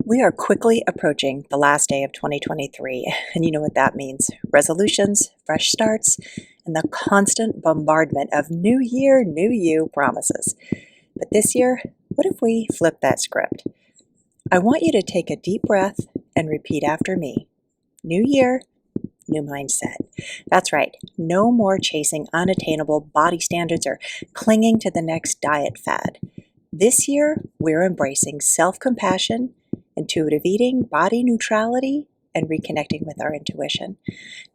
We are quickly approaching the last day of 2023, and you know what that means. Resolutions, fresh starts, and the constant bombardment of new year, new you promises. But this year, what if we flip that script? I want you to take a deep breath and repeat after me. New year, new mindset. That's right, no more chasing unattainable body standards or clinging to the next diet fad. This year, we're embracing self-compassion, intuitive eating, body neutrality, and reconnecting with our intuition.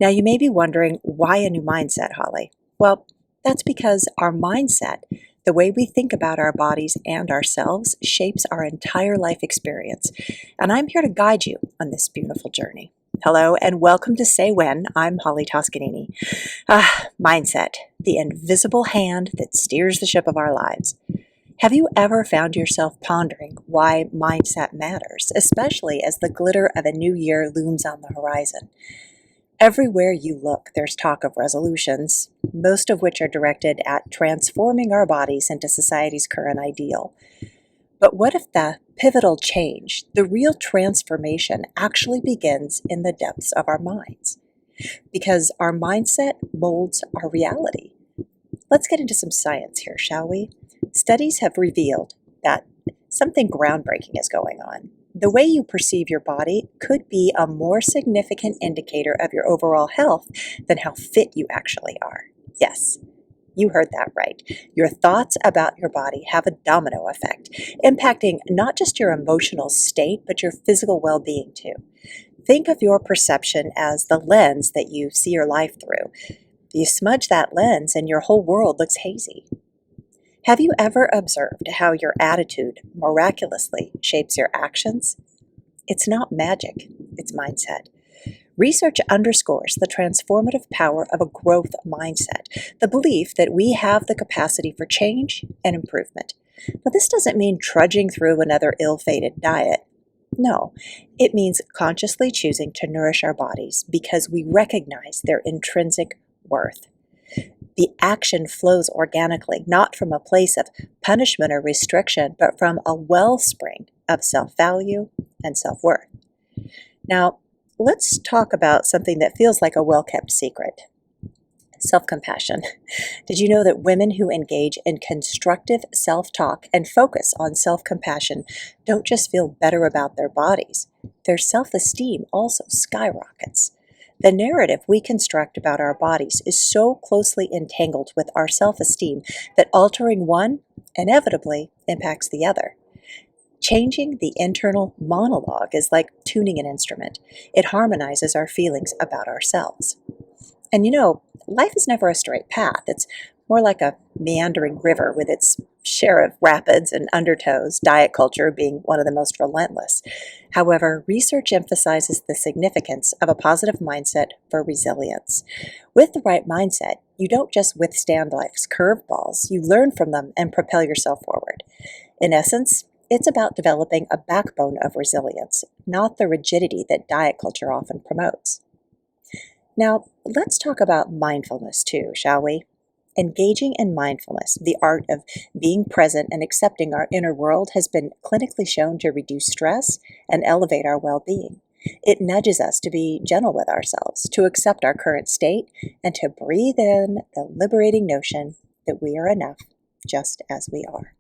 Now, you may be wondering, why a new mindset, Holly? Well, that's because our mindset, the way we think about our bodies and ourselves, shapes our entire life experience. And I'm here to guide you on this beautiful journey. Hello, and welcome to Say When. I'm Holly Toscanini. Mindset, the invisible hand that steers the ship of our lives. Have you ever found yourself pondering why mindset matters, especially as the glitter of a new year looms on the horizon? Everywhere you look, there's talk of resolutions, most of which are directed at transforming our bodies into society's current ideal. But what if the pivotal change, the real transformation, actually begins in the depths of our minds? Because our mindset molds our reality. Let's get into some science here, shall we? Studies have revealed that something groundbreaking is going on. The way you perceive your body could be a more significant indicator of your overall health than how fit you actually are. Yes, you heard that right. Your thoughts about your body have a domino effect, impacting not just your emotional state, but your physical well-being too. Think of your perception as the lens that you see your life through. You smudge that lens and your whole world looks hazy. Have you ever observed how your attitude miraculously shapes your actions? It's not magic, it's mindset. Research underscores the transformative power of a growth mindset, the belief that we have the capacity for change and improvement. Now, this doesn't mean trudging through another ill-fated diet. No, it means consciously choosing to nourish our bodies because we recognize their intrinsic worth. The action flows organically, not from a place of punishment or restriction, but from a wellspring of self-value and self-worth. Now, let's talk about something that feels like a well-kept secret. Self-compassion. Did you know that women who engage in constructive self-talk and focus on self-compassion don't just feel better about their bodies, their self-esteem also skyrockets. The narrative we construct about our bodies is so closely entangled with our self-esteem that altering one inevitably impacts the other. Changing the internal monologue is like tuning an instrument. It harmonizes our feelings about ourselves. And you know, life is never a straight path. It's more like a meandering river with its share of rapids and undertows, diet culture being one of the most relentless. However, research emphasizes the significance of a positive mindset for resilience. With the right mindset, you don't just withstand life's curveballs, you learn from them and propel yourself forward. In essence, it's about developing a backbone of resilience, not the rigidity that diet culture often promotes. Now, let's talk about mindfulness too, shall we? Engaging in mindfulness, the art of being present and accepting our inner world, has been clinically shown to reduce stress and elevate our well-being. It nudges us to be gentle with ourselves, to accept our current state, and to breathe in the liberating notion that we are enough just as we are.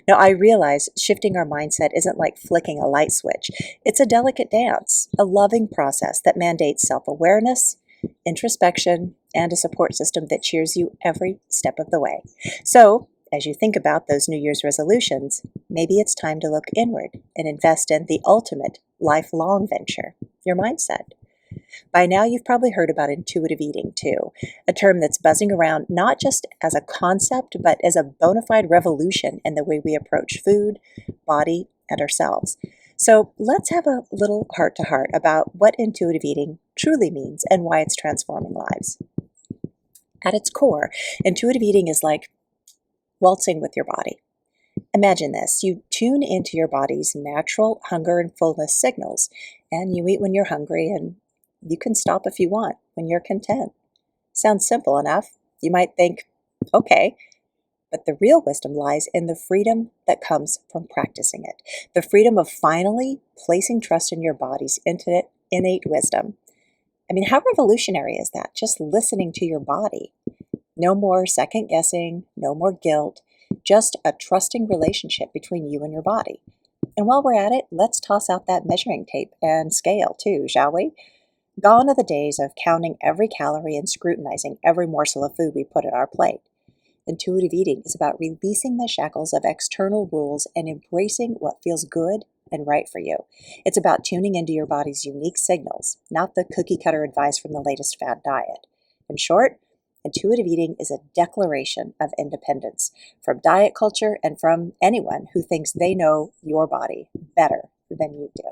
Now, I realize shifting our mindset isn't like flicking a light switch. It's a delicate dance, a loving process that mandates self-awareness, introspection, and a support system that cheers you every step of the way. So, as you think about those New Year's resolutions, maybe it's time to look inward and invest in the ultimate lifelong venture, your mindset. By now, you've probably heard about intuitive eating too, a term that's buzzing around not just as a concept, but as a bona fide revolution in the way we approach food, body, and ourselves. So let's have a little heart-to-heart about what intuitive eating truly means and why it's transforming lives. At its core, intuitive eating is like waltzing with your body. Imagine this. You tune into your body's natural hunger and fullness signals, and you eat when you're hungry, and you can stop if you want when you're content. Sounds simple enough. You might think, okay, But the real wisdom lies in the freedom that comes from practicing it, the freedom of finally placing trust in your body's innate wisdom. I mean, how revolutionary is that? Just listening to your body. No more second guessing, no more guilt, just a trusting relationship between you and your body. And while we're at it, let's toss out that measuring tape and scale too, shall we? Gone are the days of counting every calorie and scrutinizing every morsel of food we put on our plate. Intuitive eating is about releasing the shackles of external rules and embracing what feels good and right for you. It's about tuning into your body's unique signals, not the cookie-cutter advice from the latest fad diet. In short, intuitive eating is a declaration of independence from diet culture and from anyone who thinks they know your body better than you do.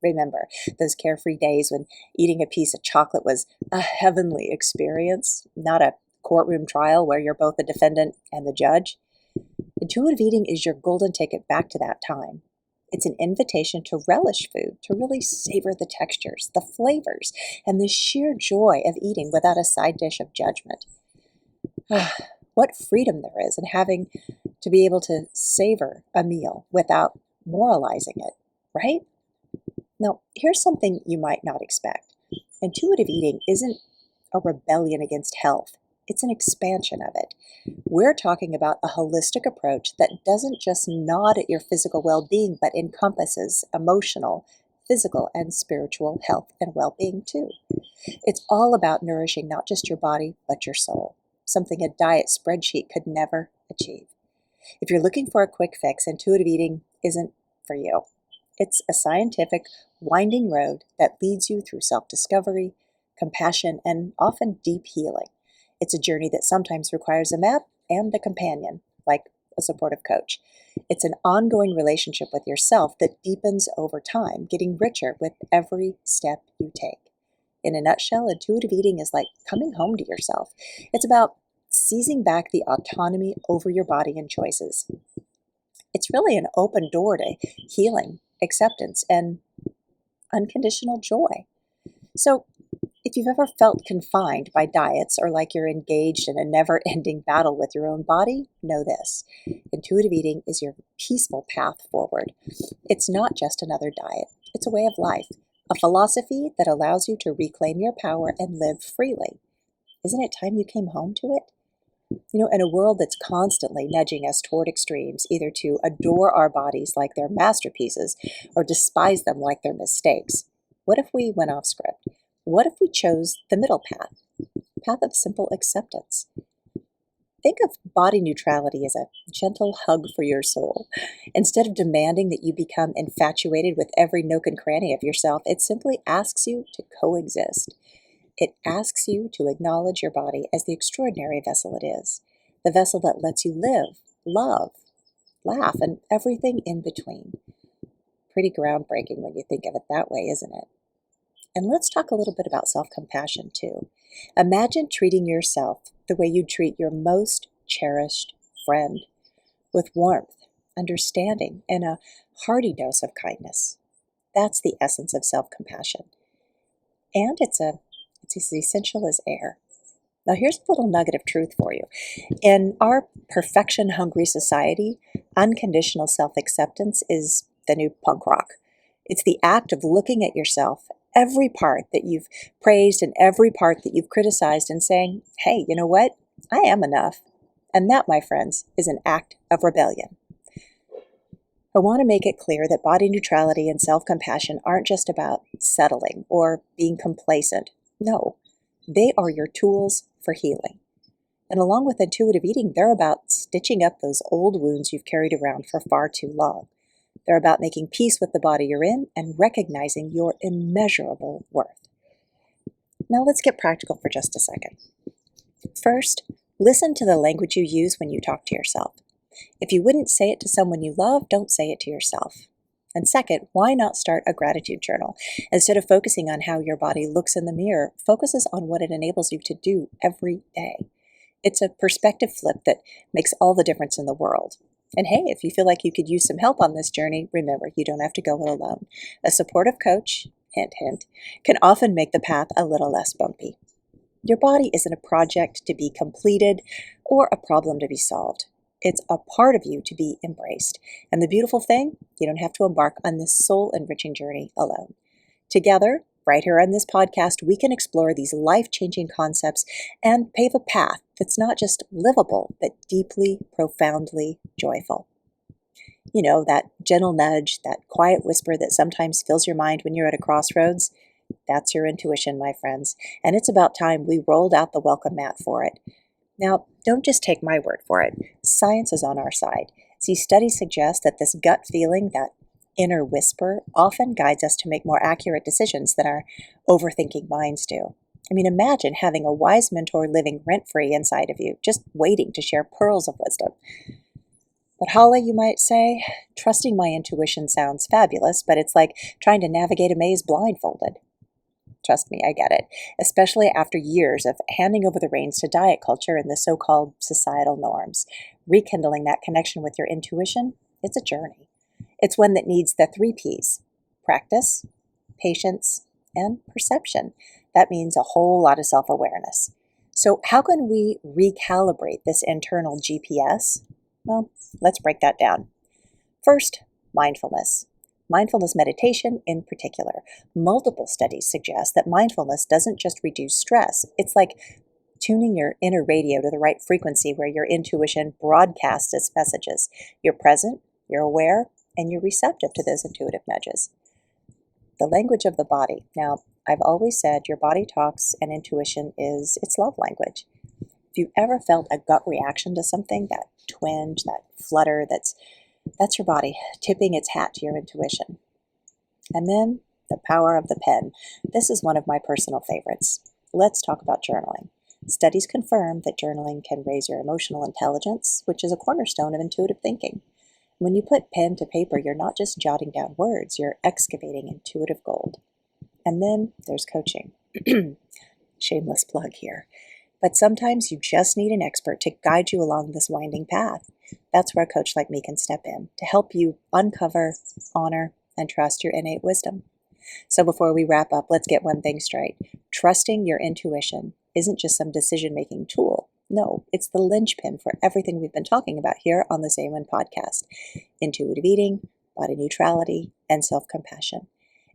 Remember those carefree days when eating a piece of chocolate was a heavenly experience, not a courtroom trial where you're both the defendant and the judge? Intuitive eating is your golden ticket back to that time. It's an invitation to relish food, to really savor the textures, the flavors, and the sheer joy of eating without a side dish of judgment. What freedom there is in having to be able to savor a meal without moralizing it, right? Now, here's something you might not expect. Intuitive eating isn't a rebellion against health. It's an expansion of it. We're talking about a holistic approach that doesn't just nod at your physical well-being, but encompasses emotional, physical, and spiritual health and well-being too. It's all about nourishing not just your body, but your soul, something a diet spreadsheet could never achieve. If you're looking for a quick fix, intuitive eating isn't for you. It's a scientific, winding road that leads you through self-discovery, compassion, and often deep healing. It's a journey that sometimes requires a map and a companion, like a supportive coach. It's an ongoing relationship with yourself that deepens over time, getting richer with every step you take. In a nutshell, intuitive eating is like coming home to yourself. It's about seizing back the autonomy over your body and choices. It's really an open door to healing, acceptance, and unconditional joy. So, if you've ever felt confined by diets or like you're engaged in a never-ending battle with your own body, know this. Intuitive eating is your peaceful path forward. It's not just another diet. It's a way of life, a philosophy that allows you to reclaim your power and live freely. Isn't it time you came home to it? In a world that's constantly nudging us toward extremes, either to adore our bodies like they're masterpieces or despise them like they're mistakes, what if we went off script? What if we chose the middle path of simple acceptance? Think of body neutrality as a gentle hug for your soul. Instead of demanding that you become infatuated with every nook and cranny of yourself, it simply asks you to coexist. It asks you to acknowledge your body as the extraordinary vessel it is, the vessel that lets you live, love, laugh, and everything in between. Pretty groundbreaking when you think of it that way, isn't it? And let's talk a little bit about self-compassion too. Imagine treating yourself the way you'd treat your most cherished friend, with warmth, understanding, and a hearty dose of kindness. That's the essence of self-compassion. And it's as essential as air. Now here's a little nugget of truth for you. In our perfection-hungry society, unconditional self-acceptance is the new punk rock. It's the act of looking at yourself, every part that you've praised and every part that you've criticized, and saying, hey, you know what? I am enough. And that, my friends, is an act of rebellion. I want to make it clear that body neutrality and self-compassion aren't just about settling or being complacent. No, they are your tools for healing. And along with intuitive eating, they're about stitching up those old wounds you've carried around for far too long. They're about making peace with the body you're in and recognizing your immeasurable worth. Now let's get practical for just a second. First, listen to the language you use when you talk to yourself. If you wouldn't say it to someone you love, don't say it to yourself. And second, why not start a gratitude journal? Instead of focusing on how your body looks in the mirror, focuses on what it enables you to do every day. It's a perspective flip that makes all the difference in the world. And hey, if you feel like you could use some help on this journey, remember, you don't have to go it alone. A supportive coach, hint, hint, can often make the path a little less bumpy. Your body isn't a project to be completed or a problem to be solved. It's a part of you to be embraced. And the beautiful thing, you don't have to embark on this soul-enriching journey alone. Together, right here on this podcast, we can explore these life-changing concepts and pave a path that's not just livable, but deeply, profoundly joyful. You know, that gentle nudge, that quiet whisper that sometimes fills your mind when you're at a crossroads, that's your intuition, my friends. And it's about time we rolled out the welcome mat for it. Now, don't just take my word for it. Science is on our side. See, studies suggest that this gut feeling, that inner whisper, often guides us to make more accurate decisions than our overthinking minds do. I mean, imagine having a wise mentor living rent-free inside of you, just waiting to share pearls of wisdom. But Holly, you might say, trusting my intuition sounds fabulous, but it's like trying to navigate a maze blindfolded. Trust me, I get it, especially after years of handing over the reins to diet culture and the so-called societal norms. Rekindling that connection with your intuition, it's a journey. It's one that needs the 3 Ps: practice, patience, and perception. That means a whole lot of self-awareness. So how can we recalibrate this internal GPS? Well, let's break that down. First, mindfulness. Mindfulness meditation in particular. Multiple studies suggest that mindfulness doesn't just reduce stress. It's like tuning your inner radio to the right frequency where your intuition broadcasts its messages. You're present, you're aware, and you're receptive to those intuitive nudges. The language of the body. Now, I've always said your body talks and intuition is its love language. If you ever felt a gut reaction to something, that twinge, that flutter, that's your body tipping its hat to your intuition. And then the power of the pen. This is one of my personal favorites. Let's talk about journaling. Studies confirm that journaling can raise your emotional intelligence, which is a cornerstone of intuitive thinking. When you put pen to paper, you're not just jotting down words, you're excavating intuitive gold. And then there's coaching. Shameless plug here. But sometimes you just need an expert to guide you along this winding path. That's where a coach like me can step in to help you uncover, honor, and trust your innate wisdom. So before we wrap up, let's get one thing straight. Trusting your intuition isn't just some decision-making tool. No, it's the linchpin for everything we've been talking about here on the Say When podcast. Intuitive eating, body neutrality, and self-compassion.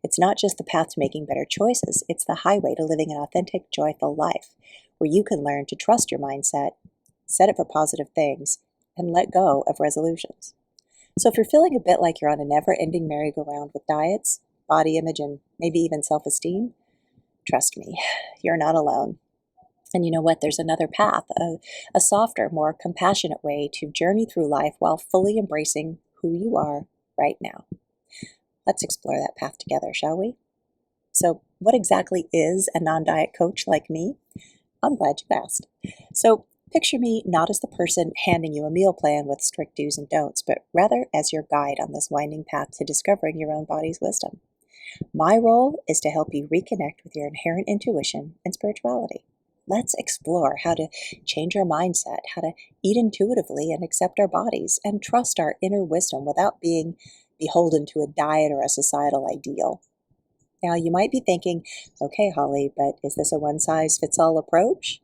It's not just the path to making better choices, it's the highway to living an authentic, joyful life, where you can learn to trust your mindset, set it for positive things, and let go of resolutions. So if you're feeling a bit like you're on a never-ending merry-go-round with diets, body image, and maybe even self-esteem, trust me, you're not alone. And you know what? There's another path, a softer, more compassionate way to journey through life while fully embracing who you are right now. Let's explore that path together, shall we? So what exactly is a non-diet coach like me? I'm glad you asked. So picture me not as the person handing you a meal plan with strict do's and don'ts, but rather as your guide on this winding path to discovering your own body's wisdom. My role is to help you reconnect with your inherent intuition and spirituality. Let's explore how to change our mindset, how to eat intuitively and accept our bodies, and trust our inner wisdom without being beholden to a diet or a societal ideal. Now, you might be thinking, okay, Holly, but is this a one-size-fits-all approach?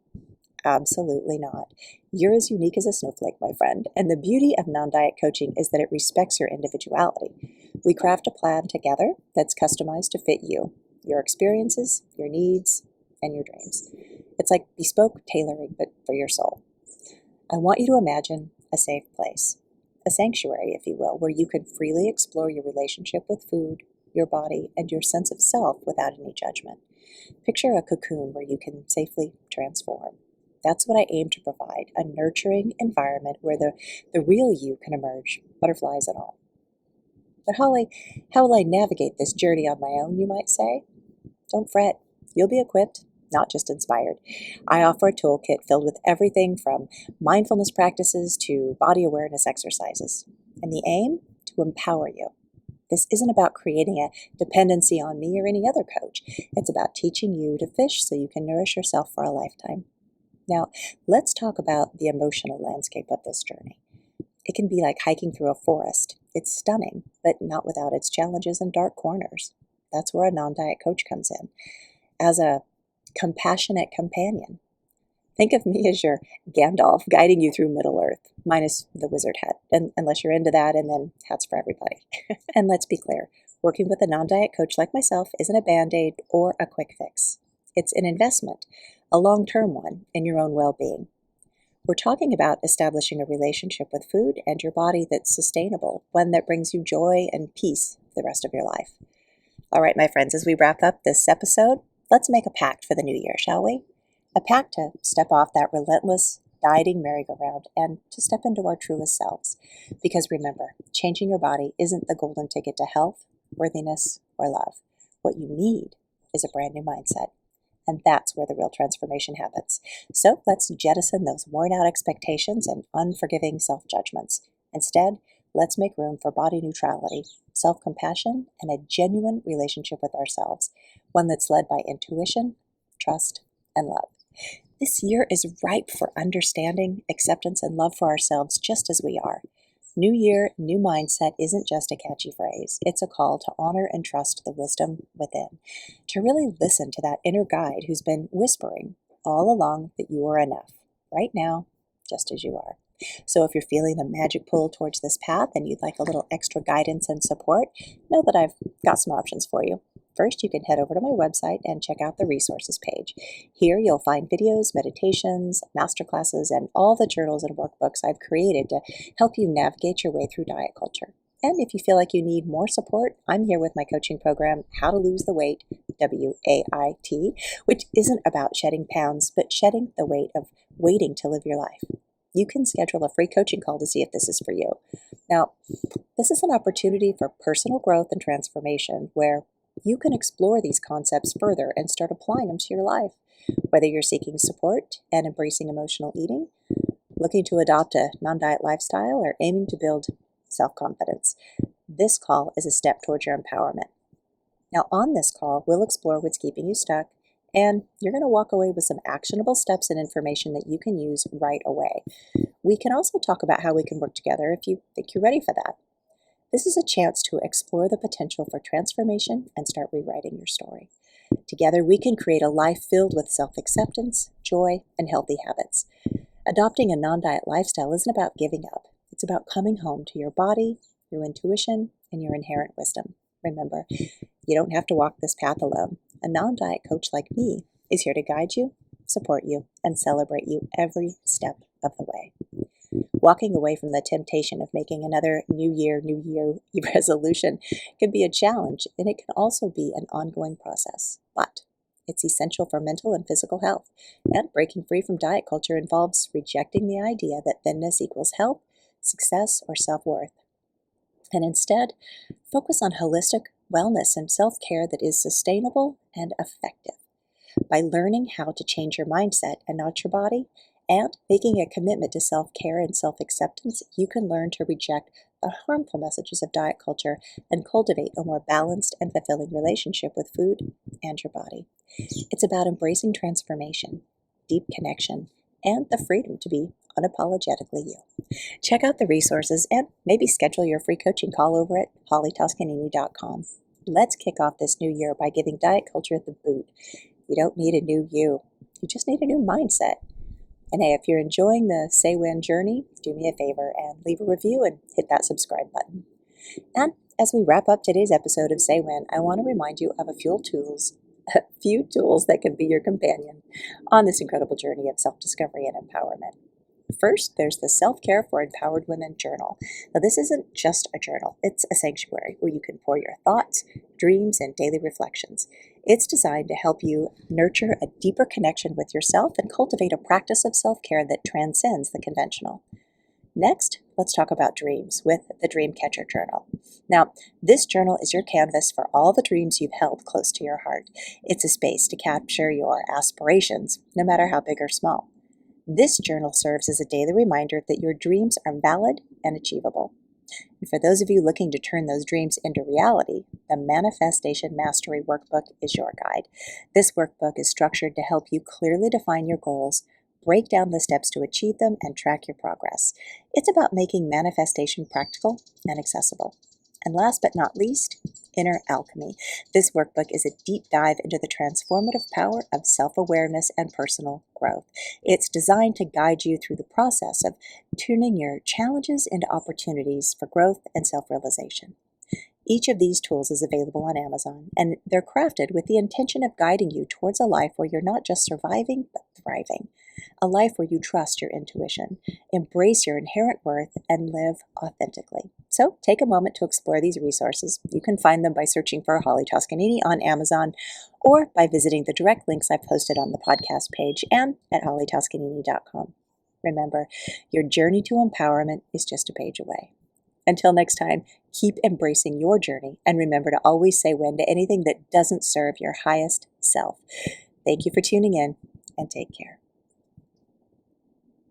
Absolutely not. You're as unique as a snowflake, my friend, and the beauty of non-diet coaching is that it respects your individuality. We craft a plan together that's customized to fit you, your experiences, your needs, and your dreams. It's like bespoke tailoring, but for your soul. I want you to imagine a safe place, a sanctuary, if you will, where you can freely explore your relationship with food, your body, and your sense of self without any judgment. Picture a cocoon where you can safely transform. That's what I aim to provide, a nurturing environment where the real you can emerge, butterflies and all. But Holly, how will I navigate this journey on my own, you might say? Don't fret, you'll be equipped, not just inspired. I offer a toolkit filled with everything from mindfulness practices to body awareness exercises. And the aim? To empower you. This isn't about creating a dependency on me or any other coach. It's about teaching you to fish so you can nourish yourself for a lifetime. Now, let's talk about the emotional landscape of this journey. It can be like hiking through a forest. It's stunning, but not without its challenges and dark corners. That's where a non-diet coach comes in, as a compassionate companion. Think of me as your Gandalf guiding you through Middle-earth, minus the wizard hat, unless you're into that, and then hats for everybody. And let's be clear, working with a non-diet coach like myself isn't a band-aid or a quick fix. It's an investment, a long-term one, in your own well-being. We're talking about establishing a relationship with food and your body that's sustainable, one that brings you joy and peace for the rest of your life. All right, my friends, as we wrap up this episode, let's make a pact for the new year, shall we? A pact to step off that relentless, dieting merry-go-round and to step into our truest selves. Because remember, changing your body isn't the golden ticket to health, worthiness, or love. What you need is a brand new mindset. And that's where the real transformation happens. So let's jettison those worn-out expectations and unforgiving self-judgments. Instead, let's make room for body neutrality, self-compassion, and a genuine relationship with ourselves, one that's led by intuition, trust, and love. This year is ripe for understanding, acceptance, and love for ourselves just as we are. New year, new mindset isn't just a catchy phrase. It's a call to honor and trust the wisdom within, to really listen to that inner guide who's been whispering all along that you are enough, right now, just as you are. So if you're feeling the magic pull towards this path and you'd like a little extra guidance and support, know that I've got some options for you. First, you can head over to my website and check out the resources page. Here you'll find videos, meditations, masterclasses, and all the journals and workbooks I've created to help you navigate your way through diet culture. And if you feel like you need more support, I'm here with my coaching program, How to Lose the Weight, WAIT, which isn't about shedding pounds, but shedding the weight of waiting to live your life. You can schedule a free coaching call to see if this is for you. Now, this is an opportunity for personal growth and transformation where you can explore these concepts further and start applying them to your life. Whether you're seeking support and embracing emotional eating, looking to adopt a non-diet lifestyle, or aiming to build self-confidence, this call is a step towards your empowerment. Now, on this call, we'll explore what's keeping you stuck, and you're going to walk away with some actionable steps and information that you can use right away. We can also talk about how we can work together if you think you're ready for that. This is a chance to explore the potential for transformation and start rewriting your story. Together, we can create a life filled with self-acceptance, joy, and healthy habits. Adopting a non-diet lifestyle isn't about giving up. It's about coming home to your body, your intuition, and your inherent wisdom. Remember, you don't have to walk this path alone. A non-diet coach like me is here to guide you, support you, and celebrate you every step of the way. Walking away from the temptation of making another New Year resolution can be a challenge, and it can also be an ongoing process. But it's essential for mental and physical health. And breaking free from diet culture involves rejecting the idea that thinness equals health, success, or self-worth. And instead, focus on holistic wellness and self-care that is sustainable and effective. By learning how to change your mindset and not your body, and making a commitment to self-care and self-acceptance, you can learn to reject the harmful messages of diet culture and cultivate a more balanced and fulfilling relationship with food and your body. It's about embracing transformation, deep connection, and the freedom to be unapologetically you. Check out the resources and maybe schedule your free coaching call over at hollytoscanini.com. Let's kick off this new year by giving diet culture the boot. You don't need a new you. You just need a new mindset. And hey, if you're enjoying the Say When journey, do me a favor and leave a review and hit that subscribe button. And as we wrap up today's episode of Say When, I want to remind you of a few tools that can be your companion on this incredible journey of self-discovery and empowerment. First, there's the Self-Care for Empowered Women journal. Now, this isn't just a journal. It's a sanctuary where you can pour your thoughts, dreams, and daily reflections. It's designed to help you nurture a deeper connection with yourself and cultivate a practice of self-care that transcends the conventional. Next, let's talk about dreams with the Dreamcatcher Journal. Now, this journal is your canvas for all the dreams you've held close to your heart. It's a space to capture your aspirations, no matter how big or small. This journal serves as a daily reminder that your dreams are valid and achievable. And for those of you looking to turn those dreams into reality, the Manifestation Mastery Workbook is your guide. This workbook is structured to help you clearly define your goals, break down the steps to achieve them, and track your progress. It's about making manifestation practical and accessible. And last but not least, Inner Alchemy. This workbook is a deep dive into the transformative power of self-awareness and personal growth. It's designed to guide you through the process of turning your challenges into opportunities for growth and self-realization. Each of these tools is available on Amazon, and they're crafted with the intention of guiding you towards a life where you're not just surviving, but thriving. A life where you trust your intuition, embrace your inherent worth, and live authentically. So take a moment to explore these resources. You can find them by searching for Holly Toscanini on Amazon or by visiting the direct links I've posted on the podcast page and at hollytoscanini.com. Remember, your journey to empowerment is just a page away. Until next time, keep embracing your journey and remember to always say when to anything that doesn't serve your highest self. Thank you for tuning in and take care.